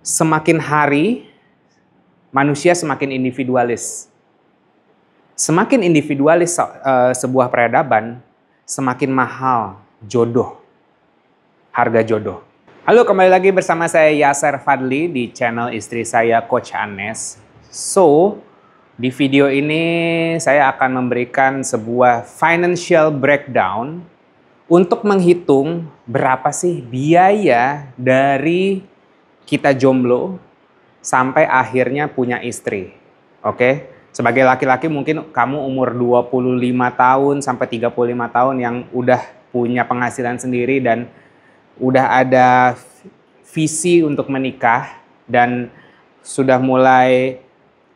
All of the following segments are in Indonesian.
Semakin hari, manusia semakin individualis. Semakin individualis sebuah peradaban, semakin mahal harga jodoh. Halo, kembali lagi bersama saya Yasser Fadli di channel istri saya, Coach Anes. So, di video ini saya akan memberikan sebuah financial breakdown untuk menghitung berapa sih biaya dari kita jomblo sampai akhirnya punya istri. Oke? Sebagai laki-laki mungkin kamu umur 25 tahun sampai 35 tahun yang udah punya penghasilan sendiri dan udah ada visi untuk menikah dan sudah mulai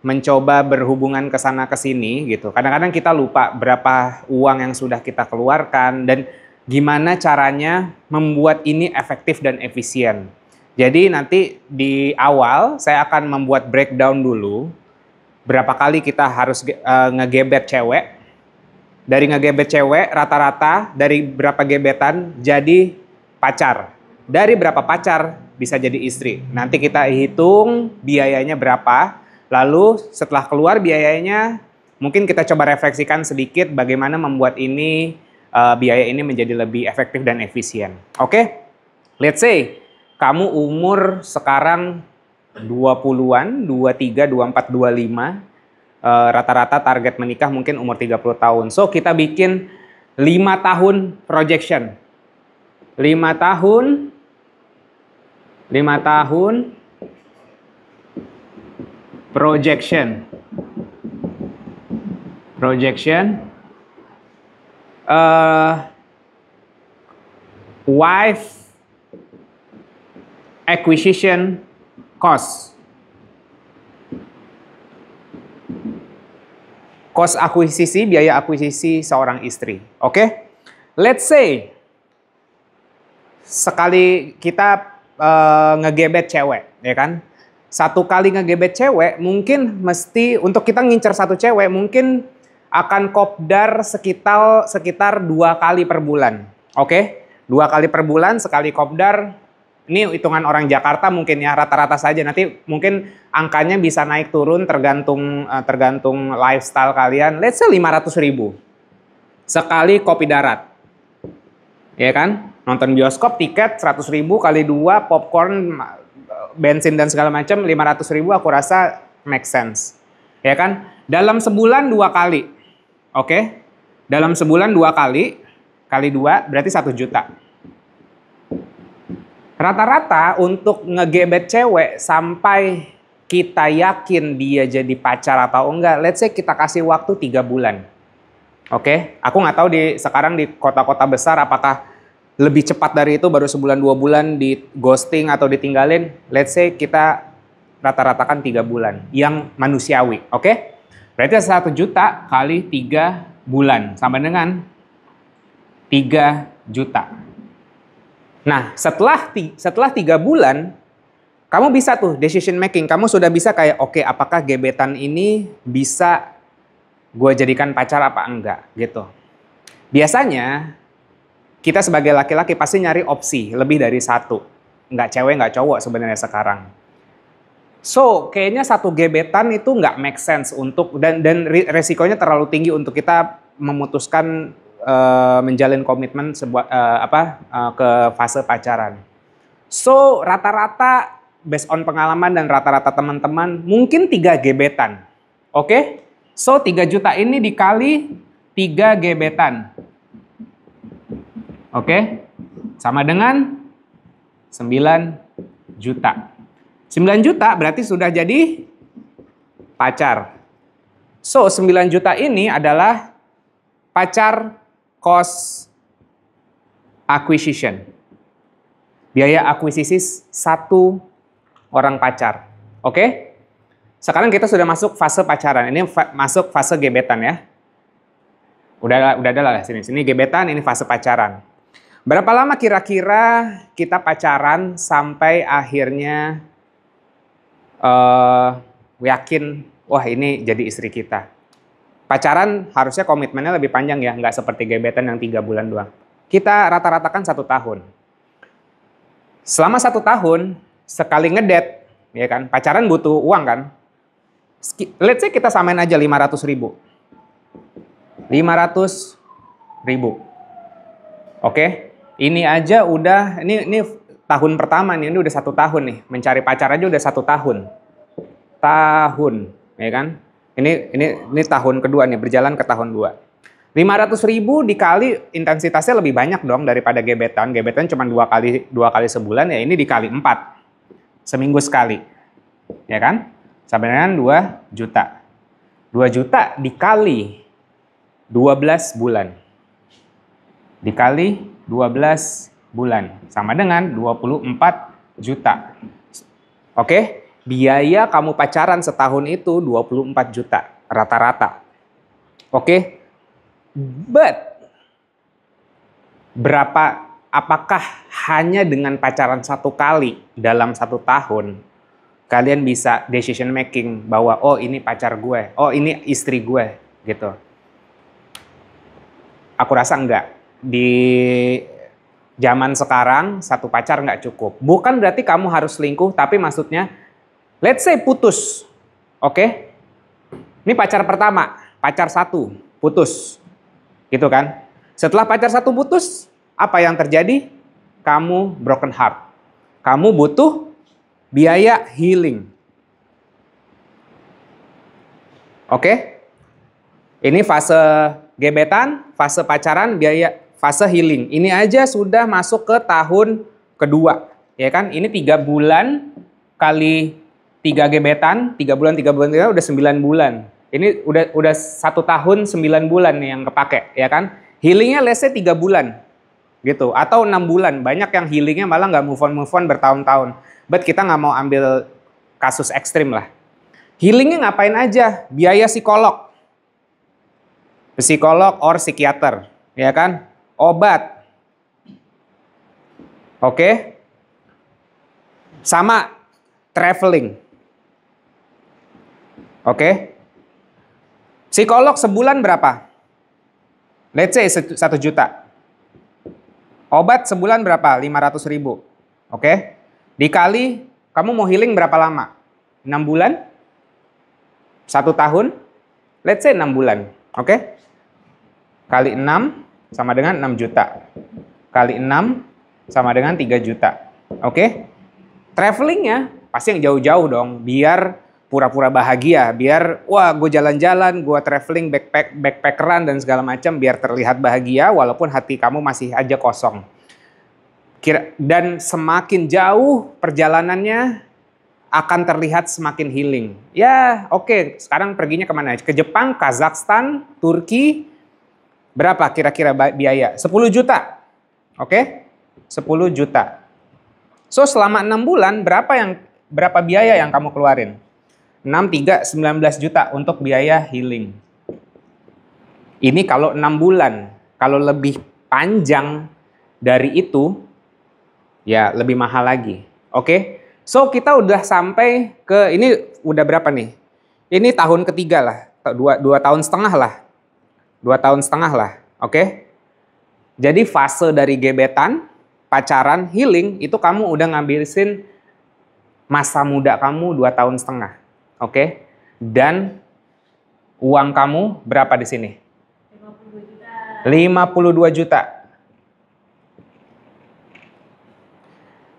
mencoba berhubungan ke sana ke sini gitu. Kadang-kadang kita lupa berapa uang yang sudah kita keluarkan dan gimana caranya membuat ini efektif dan efisien. Jadi nanti di awal saya akan membuat breakdown dulu berapa kali kita harus ngegebet cewek. Dari ngegebet cewek rata-rata dari berapa gebetan jadi pacar. Dari berapa pacar bisa jadi istri. Nanti kita hitung biayanya berapa. Lalu setelah keluar biayanya mungkin kita coba refleksikan sedikit bagaimana membuat ini biaya ini menjadi lebih efektif dan efisien. Oke? Let's say kamu umur sekarang 20-an, 23, 24, 25. Rata-rata target menikah mungkin umur 30 tahun. So, kita bikin 5 tahun projection. 5 tahun projection. Wife acquisition cost. Cost akuisisi, biaya akuisisi seorang istri. Oke? Let's say sekali kita ngegebet cewek, ya kan? Satu kali ngegebet cewek mungkin mesti untuk kita ngincer satu cewek mungkin akan kopdar sekitar 2 kali per bulan. Oke? 2 kali per bulan, sekali kopdar. Ini hitungan orang Jakarta mungkin ya, rata-rata saja. Nanti mungkin angkanya bisa naik turun tergantung lifestyle kalian. Let's say 500.000 sekali kopi darat. Ya kan? Nonton bioskop tiket 100.000 kali 2, popcorn, bensin dan segala macam 500.000 aku rasa make sense. Ya kan? Dalam sebulan 2 kali. Oke? Dalam sebulan 2 kali 2 berarti 1 juta. Rata-rata untuk ngegebet cewek sampai kita yakin dia jadi pacar atau enggak, let's say kita kasih waktu 3 bulan. Oke? Aku nggak tahu sekarang di kota-kota besar apakah lebih cepat dari itu, baru sebulan 2 bulan di ghosting atau ditinggalin. Let's say kita rata-ratakan 3 bulan yang manusiawi. Oke? Berarti 1 juta kali 3 bulan sama dengan 3 juta. Nah, setelah 3 bulan, kamu bisa tuh decision making. Kamu sudah bisa kayak, oke, apakah gebetan ini bisa gue jadikan pacar apa enggak, gitu. Biasanya, kita sebagai laki-laki pasti nyari opsi lebih dari 1. Nggak cewek, nggak cowok sebenarnya sekarang. So, kayaknya 1 gebetan itu nggak make sense untuk, dan resikonya terlalu tinggi untuk kita memutuskan menjalin komitmen ke fase pacaran. So, rata-rata based on pengalaman dan rata-rata teman-teman mungkin 3 gebetan. Oke? So, 3 juta ini dikali 3 gebetan. Oke? Sama dengan 9 juta. 9 juta berarti sudah jadi pacar. So, 9 juta ini adalah pacar cost acquisition. Biaya akuisisi 1 orang pacar. Oke? Sekarang kita sudah masuk fase pacaran. Ini masuk fase gebetan ya. Udah ada lah sini. Sini gebetan, ini fase pacaran. Berapa lama kira-kira kita pacaran sampai akhirnya yakin, wah ini jadi istri kita? Pacaran harusnya komitmennya lebih panjang ya, nggak seperti gebetan yang 3 bulan doang. Kita rata-ratakan 1 tahun. Selama 1 tahun, sekali ngedet, ya kan? Pacaran butuh uang kan? Let's say kita samain aja 500.000. 500.000. Oke, ini aja udah, ini tahun pertama nih, ini udah 1 tahun nih. Mencari pacar aja udah 1 tahun. Ya kan? Ini tahun kedua nih, berjalan ke tahun 2. 500.000 dikali intensitasnya lebih banyak dong daripada gebetan. Gebetan cuma 2 kali sebulan, ya ini dikali 4. Seminggu sekali. Ya kan? Sampai dengan 2 juta. 2 juta dikali 12 bulan. Dikali 12 bulan. Sama dengan 24 juta. Oke? Biaya kamu pacaran setahun itu 24 juta. Rata-rata. Oke? But, apakah hanya dengan pacaran 1 kali dalam 1 tahun, kalian bisa decision making bahwa, oh ini pacar gue, oh ini istri gue, gitu. Aku rasa enggak. Di zaman sekarang, 1 pacar nggak cukup. Bukan berarti kamu harus selingkuh, tapi maksudnya, let's say putus. Oke? Ini pacar pertama, pacar 1, putus. Gitu kan? Setelah pacar 1 putus, apa yang terjadi? Kamu broken heart. Kamu butuh biaya healing. Oke? Ini fase gebetan, fase pacaran, fase healing. Ini aja sudah masuk ke tahun kedua. Ya kan? Ini 3 bulan kali 3 gebetan, 3 bulan, udah 9 bulan. Ini udah 1 tahun 9 bulan nih yang kepake, ya kan? Healingnya let's say 3 bulan, gitu. Atau 6 bulan. Banyak yang healingnya malah nggak move on bertahun-tahun. But kita nggak mau ambil kasus ekstrim lah. Healingnya ngapain aja? Biaya psikolog. Psikolog or psikiater, ya kan? Obat. Oke? Sama traveling. Oke? Psikolog sebulan berapa? Let's say 1 juta. Obat sebulan berapa? 500.000. Oke? Dikali, kamu mau healing berapa lama? 6 bulan? 1 tahun? Let's say 6 bulan. Oke? Kali 6 sama dengan 6 juta. Kali 6 sama dengan 3 juta. Oke? Travelingnya pasti yang jauh-jauh dong. Biar pura-pura bahagia, biar wah gue jalan-jalan, gue traveling backpackeran dan segala macam, biar terlihat bahagia walaupun hati kamu masih aja kosong. Dan semakin jauh perjalanannya akan terlihat semakin healing. Ya oke, sekarang perginya kemana? Ke Jepang, Kazakhstan, Turki, berapa kira-kira biaya? 10 juta. Oke? 10 juta. So selama 6 bulan berapa biaya yang kamu keluarin? 6, 3, 19 juta untuk biaya healing. Ini kalau 6 bulan. Kalau lebih panjang dari itu, ya lebih mahal lagi. Oke? So kita udah sampai ke, ini udah berapa nih? Ini tahun ketiga lah. 2 tahun setengah lah. 2 tahun setengah lah. Oke? Jadi fase dari gebetan, pacaran, healing, itu kamu udah ngambilin masa muda kamu 2 tahun setengah. Oke, dan uang kamu berapa di sini? 52 juta. 52 juta.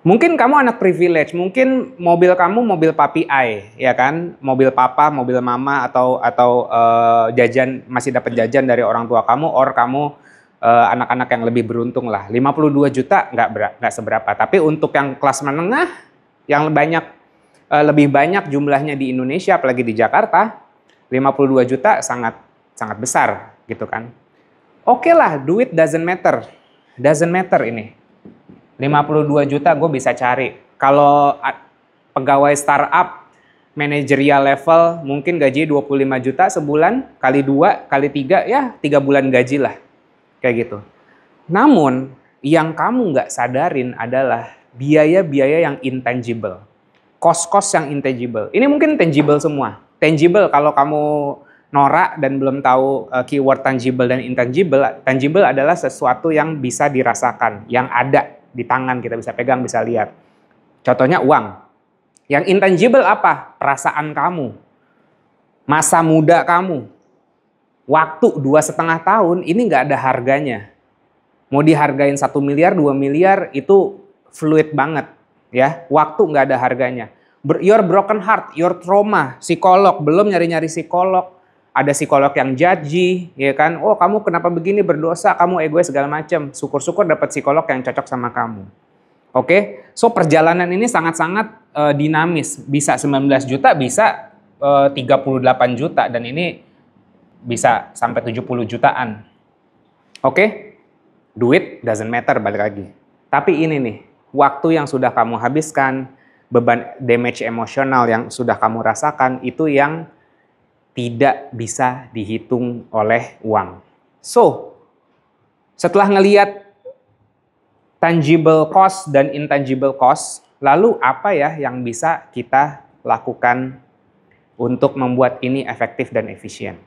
Mungkin kamu anak privilege, mungkin mobil kamu mobil papi I, ya kan? Mobil papa, mobil mama, atau jajan, masih dapat jajan dari orang tua kamu, or kamu anak-anak yang lebih beruntung lah. 52 juta nggak seberapa, tapi untuk yang kelas menengah, yang lebih banyak jumlahnya di Indonesia, apalagi di Jakarta, 52 juta sangat besar gitu kan. Oke lah, duit doesn't matter. Doesn't matter ini. 52 juta gue bisa cari. Kalau pegawai startup, managerial level, mungkin gaji 25 juta sebulan, kali 2, kali 3, ya 3 bulan gaji lah. Kayak gitu. Namun, yang kamu nggak sadarin adalah biaya-biaya yang intangible. Cost-cost yang intangible. Ini mungkin tangible semua. Tangible kalau kamu norak dan belum tahu keyword tangible dan intangible. Tangible adalah sesuatu yang bisa dirasakan, yang ada di tangan, kita bisa pegang, bisa lihat. Contohnya uang. Yang intangible apa? Perasaan kamu, masa muda kamu, waktu 2,5 tahun ini nggak ada harganya. Mau dihargain 1 miliar, 2 miliar itu fluid banget ya. Waktu nggak ada harganya. Your broken heart, your trauma, psikolog, belum nyari-nyari psikolog. Ada psikolog yang judgy, ya kan? Oh, kamu kenapa begini, berdosa, kamu egois segala macam. Syukur-syukur dapat psikolog yang cocok sama kamu. Oke, so perjalanan ini sangat-sangat dinamis. Bisa 19 juta, bisa 38 juta, dan ini bisa sampai 70 jutaan. Oke? Duit doesn't matter, balik lagi. Tapi ini nih, waktu yang sudah kamu habiskan, beban damage emosional yang sudah kamu rasakan, itu yang tidak bisa dihitung oleh uang. So, setelah ngelihat tangible cost dan intangible cost, lalu apa ya yang bisa kita lakukan untuk membuat ini efektif dan efisien?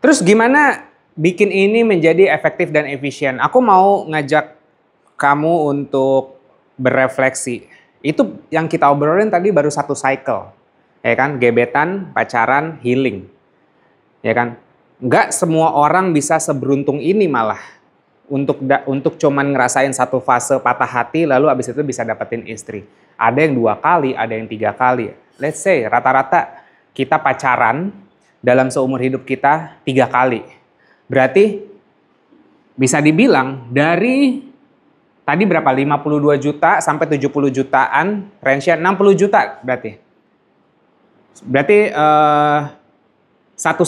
Terus gimana bikin ini menjadi efektif dan efisien? Aku mau ngajak kamu untuk berefleksi. Itu yang kita obrolin tadi baru satu cycle. Ya kan? Gebetan, pacaran, healing. Ya kan? Nggak semua orang bisa seberuntung ini malah. Untuk cuman ngerasain satu fase patah hati, lalu abis itu bisa dapetin istri. Ada yang 2 kali, ada yang 3 kali. Let's say rata-rata kita pacaran dalam seumur hidup kita 3 kali. Berarti bisa dibilang dari tadi berapa? 52 juta sampai 70 jutaan, range-nya 60 juta berarti. Berarti satu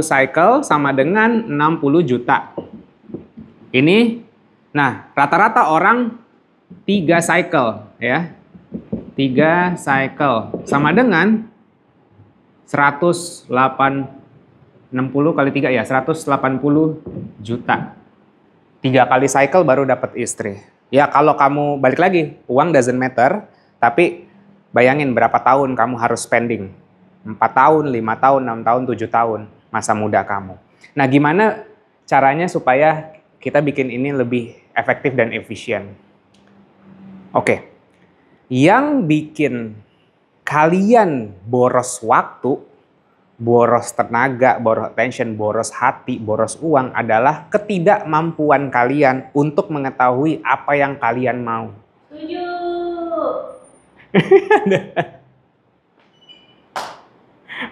cycle sama dengan 60 juta. Ini, nah rata-rata orang 3 cycle ya. 3 cycle sama dengan 60 kali 3 ya, 180 juta. 3 kali cycle baru dapat istri. Ya kalau kamu balik lagi, uang doesn't matter, tapi bayangin berapa tahun kamu harus spending. 4 tahun, 5 tahun, 6 tahun, 7 tahun masa muda kamu. Nah gimana caranya supaya kita bikin ini lebih efektif dan efisien? Oke, yang bikin kalian boros waktu, boros tenaga, boros attention, boros hati, boros uang adalah ketidakmampuan kalian untuk mengetahui apa yang kalian mau. Setuju.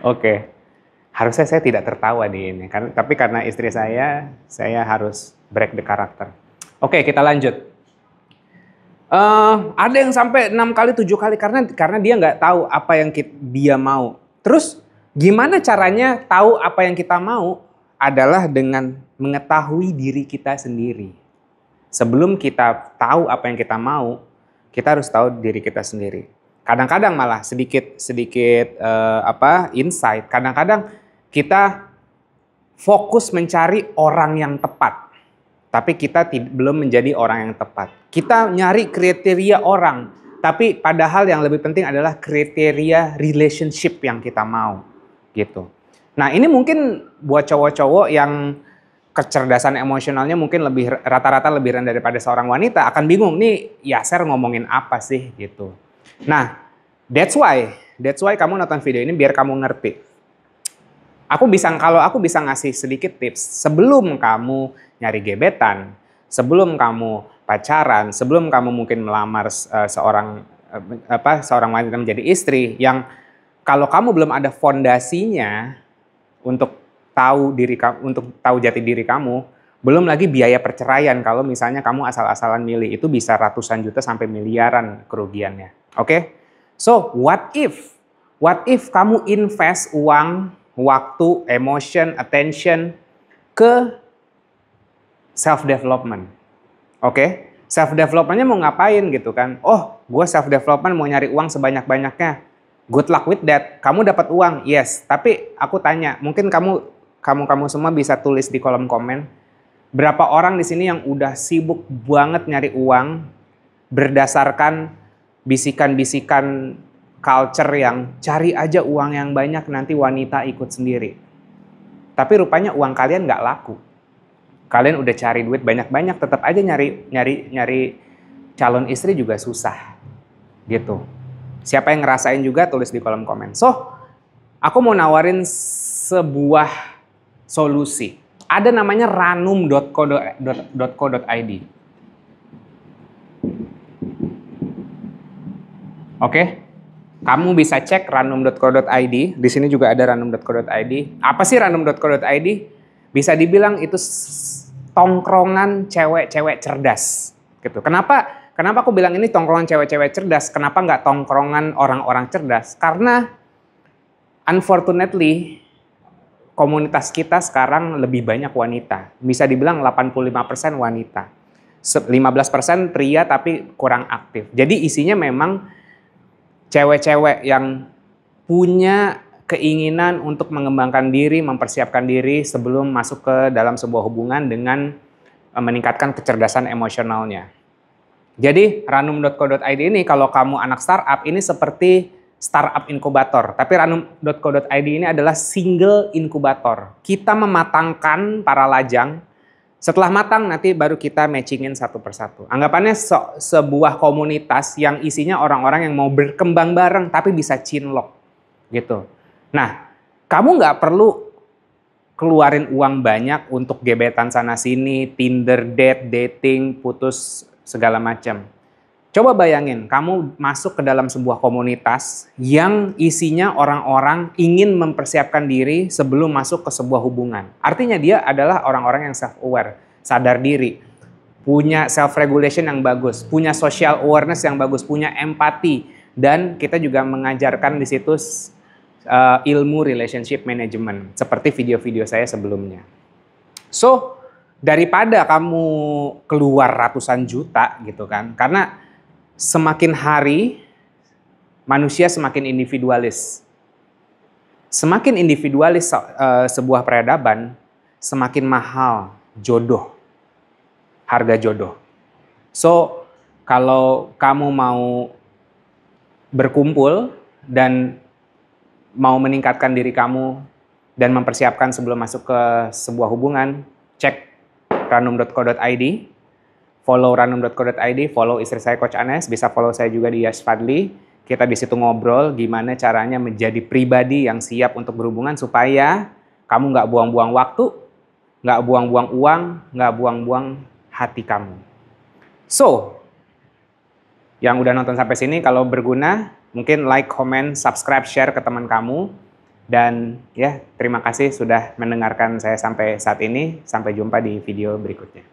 Oke, harusnya saya tidak tertawa di ini, tapi karena istri saya harus break the karakter. Oke, kita lanjut. Ada yang sampai 6 kali, 7 kali karena dia nggak tahu apa yang dia mau. Terus gimana caranya tahu apa yang kita mau? Adalah dengan mengetahui diri kita sendiri. Sebelum kita tahu apa yang kita mau, kita harus tahu diri kita sendiri. Kadang-kadang malah sedikit insight. Kadang-kadang kita fokus mencari orang yang tepat. Tapi kita belum menjadi orang yang tepat. Kita nyari kriteria orang, tapi padahal yang lebih penting adalah kriteria relationship yang kita mau, gitu. Nah ini mungkin buat cowok-cowok yang kecerdasan emosionalnya mungkin rata-rata lebih rendah daripada seorang wanita, akan bingung nih Yaser ngomongin apa sih gitu. Nah that's why kamu nonton video ini biar kamu ngerti. Kalau aku bisa ngasih sedikit tips sebelum kamu nyari gebetan, sebelum kamu pacaran, sebelum kamu mungkin melamar seorang wanita menjadi istri, yang kalau kamu belum ada fondasinya untuk tahu jati diri kamu, belum lagi biaya perceraian kalau misalnya kamu asal-asalan milih, itu bisa ratusan juta sampai miliaran kerugiannya. Oke? So, what if kamu invest uang, waktu, emotion, attention ke self-development. Oke? Self-developmentnya mau ngapain gitu kan? Oh, gue self-development mau nyari uang sebanyak-banyaknya. Good luck with that. Kamu dapat uang, yes. Tapi aku tanya, mungkin kamu semua bisa tulis di kolom komen, berapa orang di sini yang udah sibuk banget nyari uang berdasarkan bisikan-bisikan culture yang cari aja uang yang banyak, nanti wanita ikut sendiri. Tapi rupanya uang kalian nggak laku. Kalian udah cari duit banyak-banyak, tetap aja nyari calon istri juga susah. Gitu. Siapa yang ngerasain juga tulis di kolom komen. So, aku mau nawarin sebuah solusi. Ada namanya ranum.co.id. Oke? Kamu bisa cek ranum.co.id. Di sini juga ada ranum.co.id. Apa sih ranum.co.id? Bisa dibilang itu tongkrongan cewek-cewek cerdas. Gitu. Kenapa aku bilang ini tongkrongan cewek-cewek cerdas? Kenapa nggak tongkrongan orang-orang cerdas? Karena unfortunately komunitas kita sekarang lebih banyak wanita. Bisa dibilang 85% wanita. 15% pria tapi kurang aktif. Jadi isinya memang cewek-cewek yang punya keinginan untuk mengembangkan diri, mempersiapkan diri sebelum masuk ke dalam sebuah hubungan dengan meningkatkan kecerdasan emosionalnya. Jadi ranum.co.id ini kalau kamu anak startup ini seperti startup inkubator. Tapi ranum.co.id ini adalah single inkubator. Kita mematangkan para lajang. Setelah matang nanti baru kita matchingin satu persatu. Anggapannya sebuah komunitas yang isinya orang-orang yang mau berkembang bareng tapi bisa cinlok gitu. Nah, kamu nggak perlu keluarin uang banyak untuk gebetan sana sini, Tinder, dating, putus segala macam. Coba bayangin, kamu masuk ke dalam sebuah komunitas yang isinya orang-orang ingin mempersiapkan diri sebelum masuk ke sebuah hubungan. Artinya dia adalah orang-orang yang self-aware, sadar diri, punya self-regulation yang bagus, punya social awareness yang bagus, punya empati, dan kita juga mengajarkan di situ ilmu relationship management, seperti video-video saya sebelumnya. So, daripada kamu keluar ratusan juta gitu kan, karena semakin hari manusia semakin individualis. Semakin individualis sebuah peradaban, semakin mahal jodoh, harga jodoh. So, kalau kamu mau berkumpul dan mau meningkatkan diri kamu dan mempersiapkan sebelum masuk ke sebuah hubungan, cek ranum.co.id, follow ranum.co.id, follow istri saya Coach Anes, bisa follow saya juga di Yash Fadli. Kita di situ ngobrol gimana caranya menjadi pribadi yang siap untuk berhubungan supaya kamu nggak buang-buang waktu, nggak buang-buang uang, nggak buang-buang hati kamu. So, yang udah nonton sampai sini kalau berguna, mungkin like, comment, subscribe, share ke teman kamu. Dan ya, terima kasih sudah mendengarkan saya sampai saat ini. Sampai jumpa di video berikutnya.